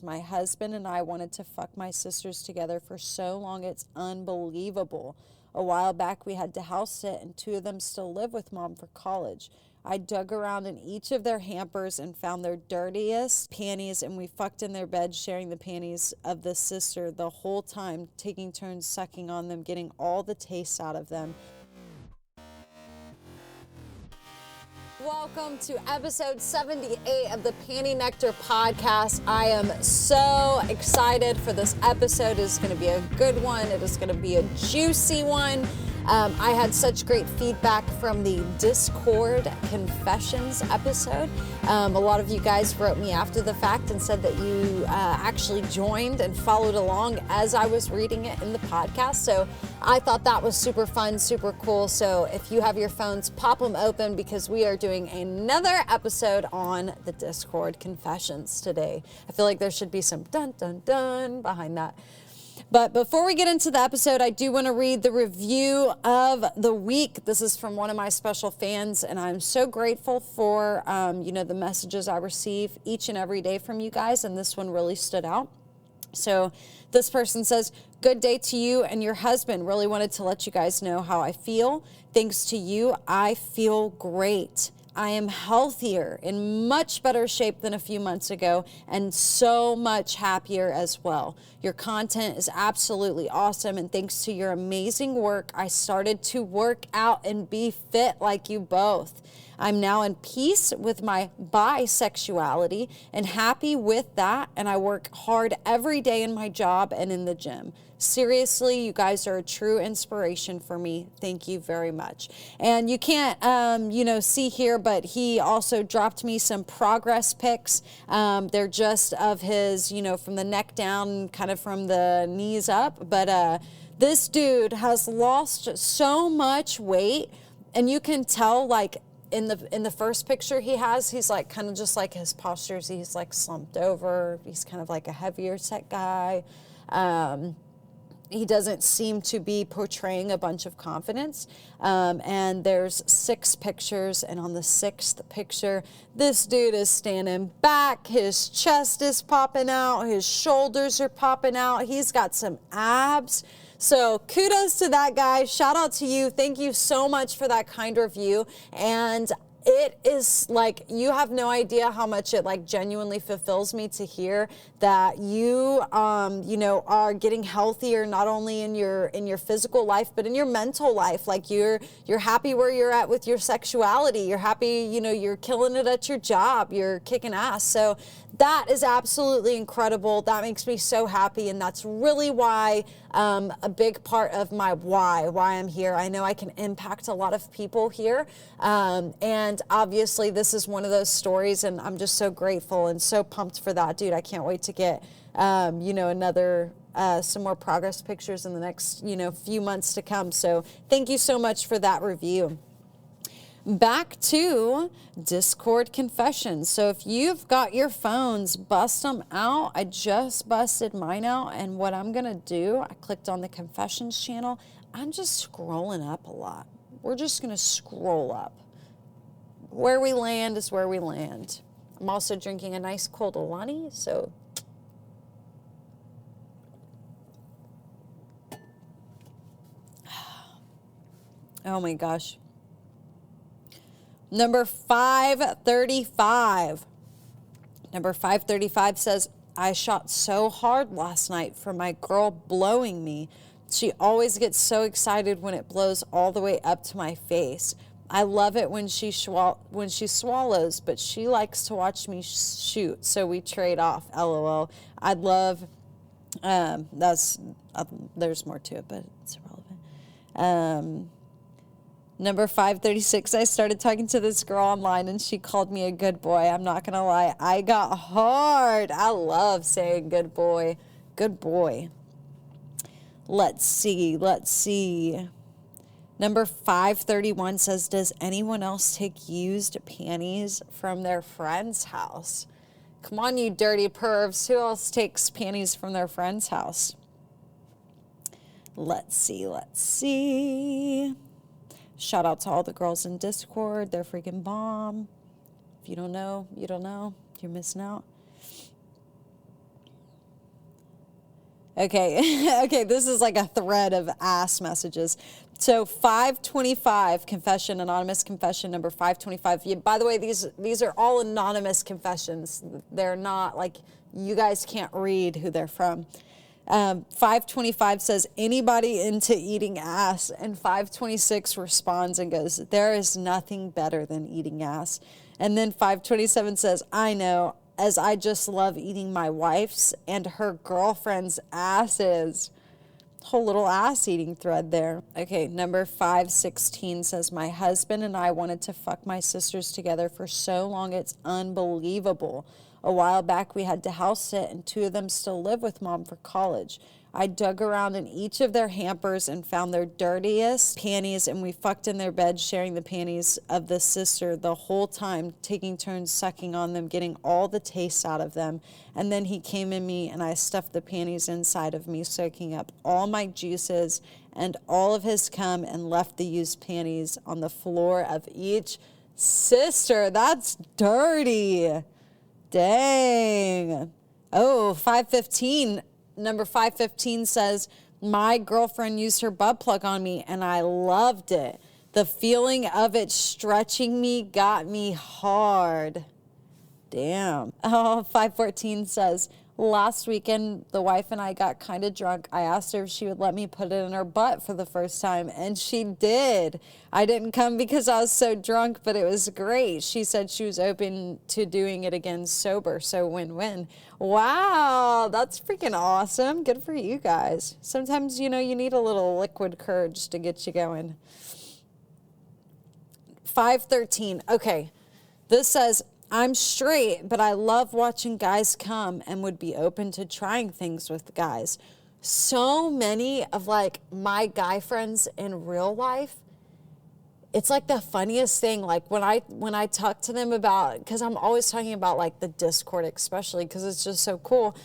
My husband and I wanted to fuck my sisters together for so long, it's unbelievable. A while back, we had to house sit, and 2 of them still live with mom for college. I dug around in each of their hampers and found their dirtiest panties, and we fucked in their bed, sharing the panties of the sister the whole time, taking turns sucking on them, getting all the taste out of them. Welcome to episode 78 of the Panty Nectar podcast. I am so excited for this episode. It's going to be a good one. It is going to be a juicy one. I had such great feedback from the Discord Confessions episode. A lot of you guys wrote me after the fact and said that you actually joined and followed along as I was reading it in the podcast. So I thought that was super fun, super cool. So if you have your phones, pop them open because we are doing another episode on the Discord Confessions today. I feel like there should be some dun dun dun behind that. But before we get into the episode, I do want to read the review of the week. This is from one of my special fans, and I'm so grateful for, the messages I receive each and every day from you guys, and this one really stood out. So this person says, "Good day to you and your husband. Really wanted to let you guys know how I feel. Thanks to you, I feel great. I am healthier, in much better shape than a few months ago, and so much happier as well. Your content is absolutely awesome, and thanks to your amazing work, I started to work out and be fit like you both. I'm now in peace with my bisexuality and happy with that, and I work hard every day in my job and in the gym. Seriously, you guys are a true inspiration for me. Thank you very much." And you can't, see here, but he also dropped me some progress pics. They're just of his, from the neck down, kind of from the knees up. But this dude has lost so much weight, and you can tell, like, in the first picture he's like kind of just like his postures, he's like slumped over. He's kind of like a heavier set guy. He doesn't seem to be portraying a bunch of confidence. And there's 6 pictures, and on the 6th picture, this dude is standing back. His chest is popping out. His shoulders are popping out. He's got some abs. So kudos to that guy. Shout out to you. Thank you so much for that kind review. And it is like, you have no idea how much it like genuinely fulfills me to hear that you, are getting healthier, not only in your physical life, but in your mental life. Like you're happy where you're at with your sexuality. You're happy, you're killing it at your job. You're kicking ass. So that is absolutely incredible. That makes me so happy. And that's really why, a big part of my why I'm here. I know I can impact a lot of people here. And obviously this is one of those stories, and I'm just so grateful and so pumped for that, dude. I can't wait to get, another, some more progress pictures in the next, few months to come. So thank you so much for that review. Back to Discord Confessions. So if you've got your phones, bust them out. I just busted mine out, and what I'm gonna do, I clicked on the Confessions channel. I'm just scrolling up a lot. We're just gonna scroll up. Where we land is where we land. I'm also drinking a nice cold Alani, so oh my gosh. Number 535. Number 535 says, "I shot so hard last night for my girl blowing me. She always gets so excited when it blows all the way up to my face. I love it when she swallows, but she likes to watch me shoot, so we trade off. LOL. I'd love." There's more to it, but it's irrelevant. Number 536, "I started talking to this girl online and she called me a good boy. I'm not going to lie, I got hard." I love saying good boy. Good boy. Let's see. Number 531 says, "Does anyone else take used panties from their friend's house?" Come on, you dirty pervs. Who else takes panties from their friend's house? Let's see. Shout out to all the girls in Discord. They're freaking bomb. If you don't know, you don't know. You're missing out. Okay, okay, this is like a thread of ass messages. So 525 confession, anonymous confession number 525. By the way, these are all anonymous confessions. They're not like, you guys can't read who they're from. 525 says, anybody into eating ass? And 526 responds and goes, there is nothing better than eating ass. And then 527 says, I know, as I just love eating my wife's and her girlfriend's asses. Whole little ass eating thread there. Okay, number 516 says, my husband and I wanted to fuck my sisters together for so long it's unbelievable. A while back we had to house sit and 2 of them still live with mom for college. I dug around in each of their hampers and found their dirtiest panties, and we fucked in their bed sharing the panties of the sister the whole time, taking turns sucking on them, getting all the taste out of them. And then he came in me and I stuffed the panties inside of me, soaking up all my juices and all of his cum, and left the used panties on the floor of each sister. That's dirty. Dang. Oh, 515. Number 515 says, my girlfriend used her butt plug on me and I loved it. The feeling of it stretching me got me hard. Damn. Oh, 514 says, last weekend, the wife and I got kind of drunk. I asked her if she would let me put it in her butt for the first time, and she did. I didn't come because I was so drunk, but it was great. She said she was open to doing it again sober, so win-win. Wow, that's freaking awesome. Good for you guys. Sometimes, you need a little liquid courage to get you going. 513. Okay, this says, I'm straight, but I love watching guys come and would be open to trying things with guys. So many of like my guy friends in real life, it's like the funniest thing. Like when I talk to them about, because I'm always talking about like the Discord, especially because it's just so cool,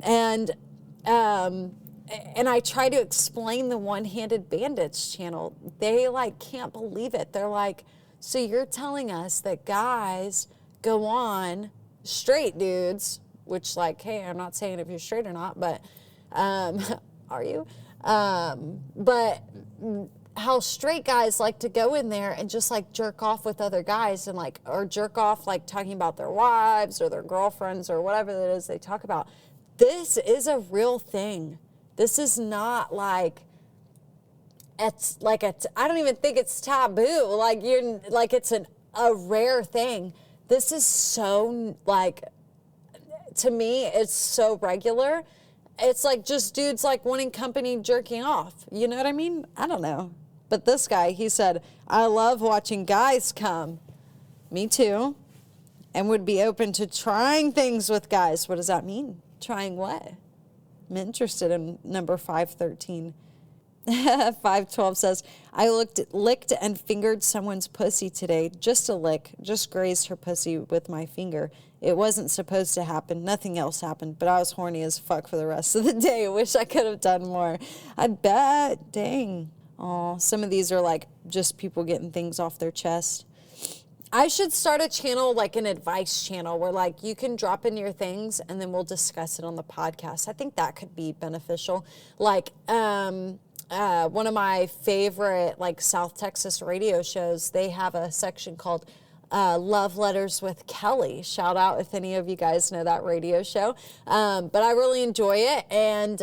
and I try to explain the One-Handed Bandits channel. They like can't believe it. They're like, so you're telling us that guys go on, straight dudes, which like, hey, I'm not saying if you're straight or not, but are you? But how straight guys like to go in there and just like jerk off with other guys, and like, or jerk off like talking about their wives or their girlfriends or whatever it is they talk about. This is a real thing. This is not like, it's like, I don't even think it's taboo. Like it's a rare thing. This is so, like, to me, it's so regular. It's like just dudes like wanting company jerking off. You know what I mean? I don't know. But this guy, he said, I love watching guys come. Me too. And would be open to trying things with guys. What does that mean? Trying what? I'm interested in number 513. 512 says, I licked and fingered someone's pussy today. Just a lick. Just grazed her pussy with my finger. It wasn't supposed to happen. Nothing else happened. But I was horny as fuck for the rest of the day. I wish I could have done more. I bet. Dang. Oh, some of these are like just people getting things off their chest. I should start a channel, like an advice channel, where like you can drop in your things and then we'll discuss it on the podcast. I think that could be beneficial. Like, one of my favorite like South Texas radio shows, they have a section called Love Letters with Kelly. Shout out if any of you guys know that radio show. But I really enjoy it. And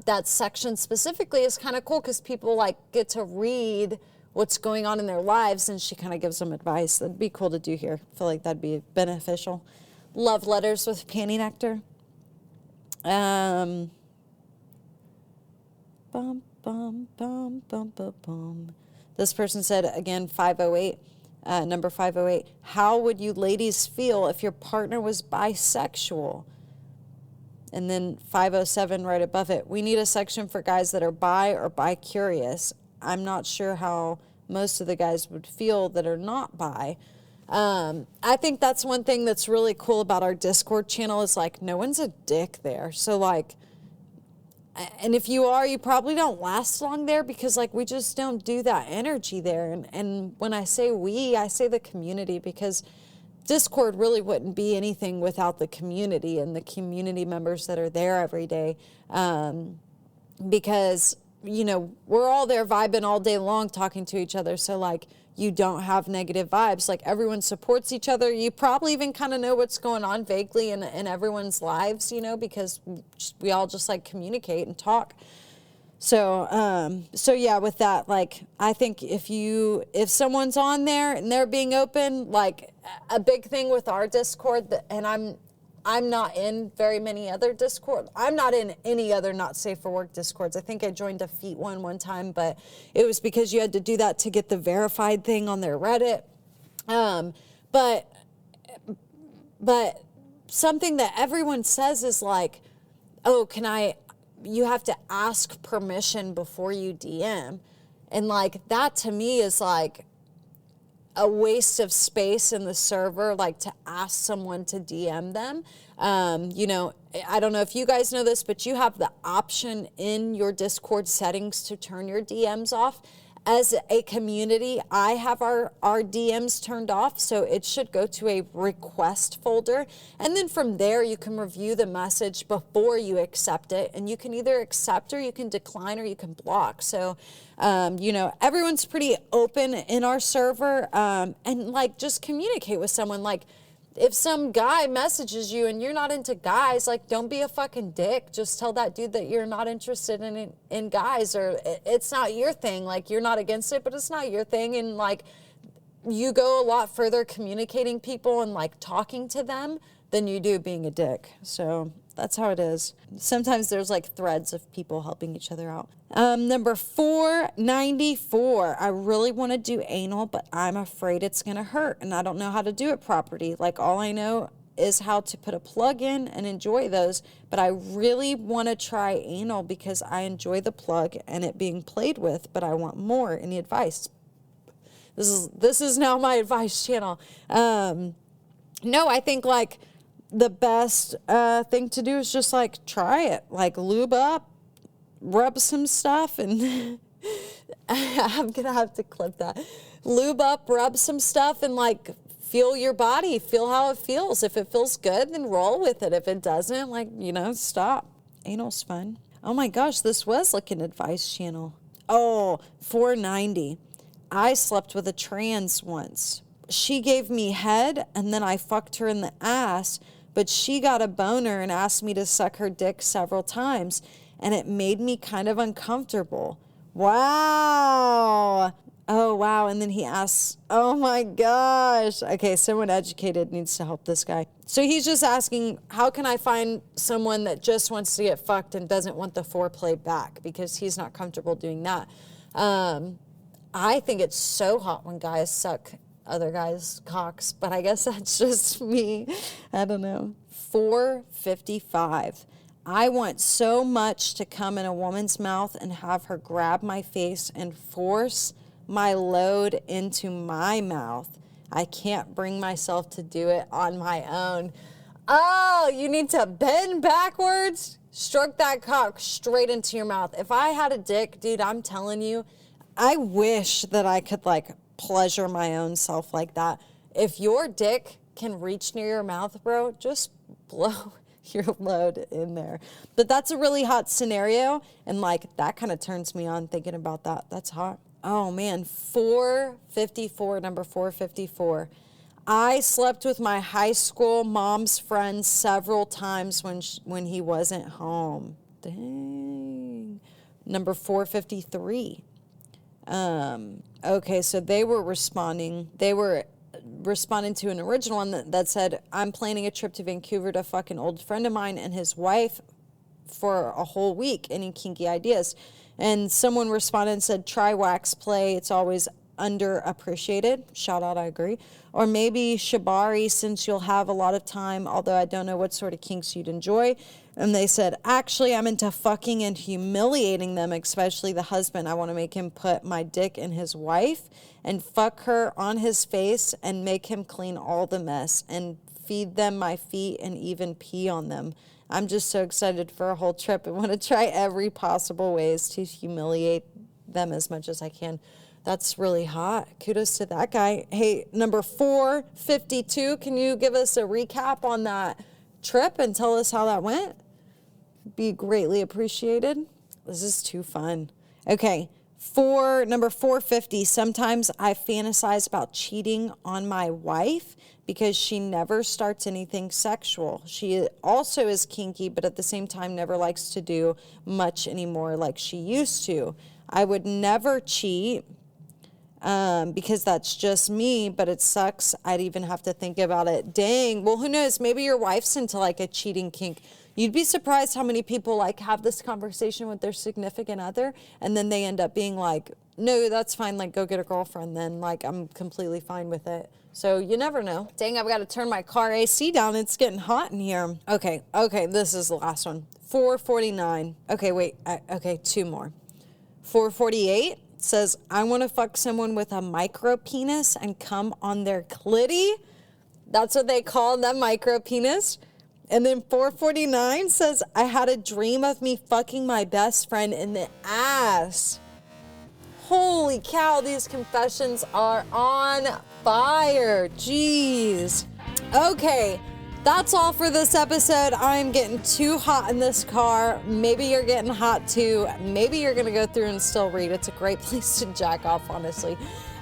that section specifically is kind of cool because people like get to read what's going on in their lives, and she kind of gives them advice. That'd be cool to do here. I feel like that'd be beneficial. Love Letters with Panty Nectar. Bum, bum, bum, bum, bum, bum. This person said, again, 508, number 508, how would you ladies feel if your partner was bisexual? And then 507 right above it, we need a section for guys that are bi or bi-curious. I'm not sure how most of the guys would feel that are not bi. I think that's one thing that's really cool about our Discord channel is like no one's a dick there. So like, and if you are, you probably don't last long there because like we just don't do that energy there. And when I say we, I say the community, because Discord really wouldn't be anything without the community and the community members that are there every day. because, you know, we're all there vibing all day long talking to each other. So like, you don't have negative vibes. Like, everyone supports each other. You probably even kind of know what's going on vaguely in everyone's lives, you know, because we all just like communicate and talk. So, so yeah, with that, like, I think if someone's on there and they're being open, like, a big thing with our Discord, and I'm not in very many other Discord. I'm not in any other not safe for work Discords. I think I joined a Feet one time, but it was because you had to do that to get the verified thing on their Reddit. But something that everyone says is like, oh, you have to ask permission before you DM. And like, that to me is like a waste of space in the server, like to ask someone to DM them. You know, I don't know if you guys know this, but you have the option in your Discord settings to turn your DMs off. As a community, I have our DMs turned off, so it should go to a request folder. And then from there, you can review the message before you accept it. And you can either accept, or you can decline, or you can block. So, you know, everyone's pretty open in our server. And like, just communicate with someone. Like, if some guy messages you and you're not into guys, like, don't be a fucking dick. Just tell that dude that you're not interested in guys, or it's not your thing. Like, you're not against it, but it's not your thing. And like, you go a lot further communicating people and like talking to them than you do being a dick. So that's how it is. Sometimes there's like threads of people helping each other out. Number 494. I really want to do anal, but I'm afraid it's going to hurt, and I don't know how to do it properly. Like, all I know is how to put a plug in and enjoy those, but I really want to try anal because I enjoy the plug and it being played with, but I want more. Any advice? This is now my advice channel. No, I think like the best thing to do is just like try it, like lube up, rub some stuff, and I'm gonna have to clip that. Lube up, rub some stuff, and like feel your body, feel how it feels. If it feels good, then roll with it. If it doesn't, like, you know, stop. Anal's fun. Oh my gosh, this was like an advice channel. Oh, 490. I slept with a trans once. She gave me head, and then I fucked her in the ass, but she got a boner and asked me to suck her dick several times, and it made me kind of uncomfortable. Wow. Oh, wow. And then he asks, oh my gosh. Okay, someone educated needs to help this guy. So he's just asking, how can I find someone that just wants to get fucked and doesn't want the foreplay back? Because he's not comfortable doing that. I think it's so hot when guys suck other guys' cocks, but I guess that's just me. I don't know. 455. I want so much to come in a woman's mouth and have her grab my face and force my load into my mouth. I can't bring myself to do it on my own. Oh, you need to bend backwards, stroke that cock straight into your mouth. If I had a dick, dude, I'm telling you, I wish that I could like pleasure my own self like that. If your dick can reach near your mouth, bro, just blow your load in there. But that's a really hot scenario, and like that kind of turns me on thinking about that. That's hot. Oh man, 454, number 454. I slept with my high school mom's friend several times when he wasn't home. Dang. Number 453. Okay, so they were responding to an original one that said, I'm planning a trip to Vancouver to fuck an old friend of mine and his wife for a whole week. Any kinky ideas? And someone responded and said, try wax play. It's always underappreciated. Shout out, I agree. Or maybe shibari, since you'll have a lot of time, although I don't know what sort of kinks you'd enjoy. And they said, actually, I'm into fucking and humiliating them, especially the husband. I want to make him put my dick in his wife and fuck her on his face and make him clean all the mess and feed them my feet and even pee on them. I'm just so excited for a whole trip and want to try every possible ways to humiliate them as much as I can. That's really hot. Kudos to that guy. Hey, number 452, can you give us a recap on that trip and tell us how that went? Be greatly appreciated. This is too fun. Okay. Number 450, sometimes I fantasize about cheating on my wife because she never starts anything sexual. She also is kinky, but at the same time never likes to do much anymore like she used to. I would never cheat because that's just me, but it sucks. I'd even have to think about it. Dang. Well, who knows? Maybe your wife's into like a cheating kink. You'd be surprised how many people like have this conversation with their significant other and then they end up being like, no, that's fine. Like, go get a girlfriend then. Like, I'm completely fine with it. So you never know. Dang, I've got to turn my car AC down. It's getting hot in here. Okay, this is the last one. 449. Okay, wait. Okay, 2 more. 448 says, I want to fuck someone with a micro penis and come on their clitty. That's what they call the micro penis. And then 449 says, I had a dream of me fucking my best friend in the ass. Holy cow, these confessions are on fire. Jeez. Okay, that's all for this episode. I'm getting too hot in this car. Maybe you're getting hot too. Maybe you're going to go through and still read. It's a great place to jack off, honestly.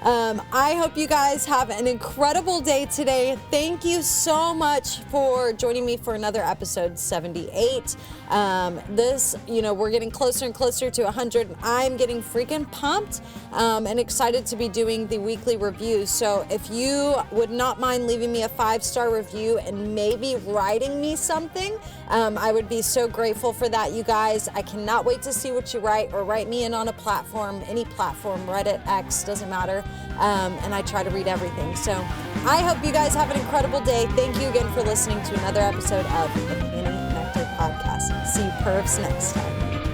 I hope you guys have an incredible day today. Thank you so much for joining me for another episode 78. We're getting closer and closer to 100. And I'm getting freaking pumped and excited to be doing the weekly reviews. So if you would not mind leaving me a 5-star review and maybe writing me something, I would be so grateful for that, you guys. I cannot wait to see what you write, or write me in on a platform, any platform, Reddit, X, doesn't matter. And I try to read everything. So I hope you guys have an incredible day. Thank you again for listening to another episode of the Panty Nectar Podcast. See you pervs next time.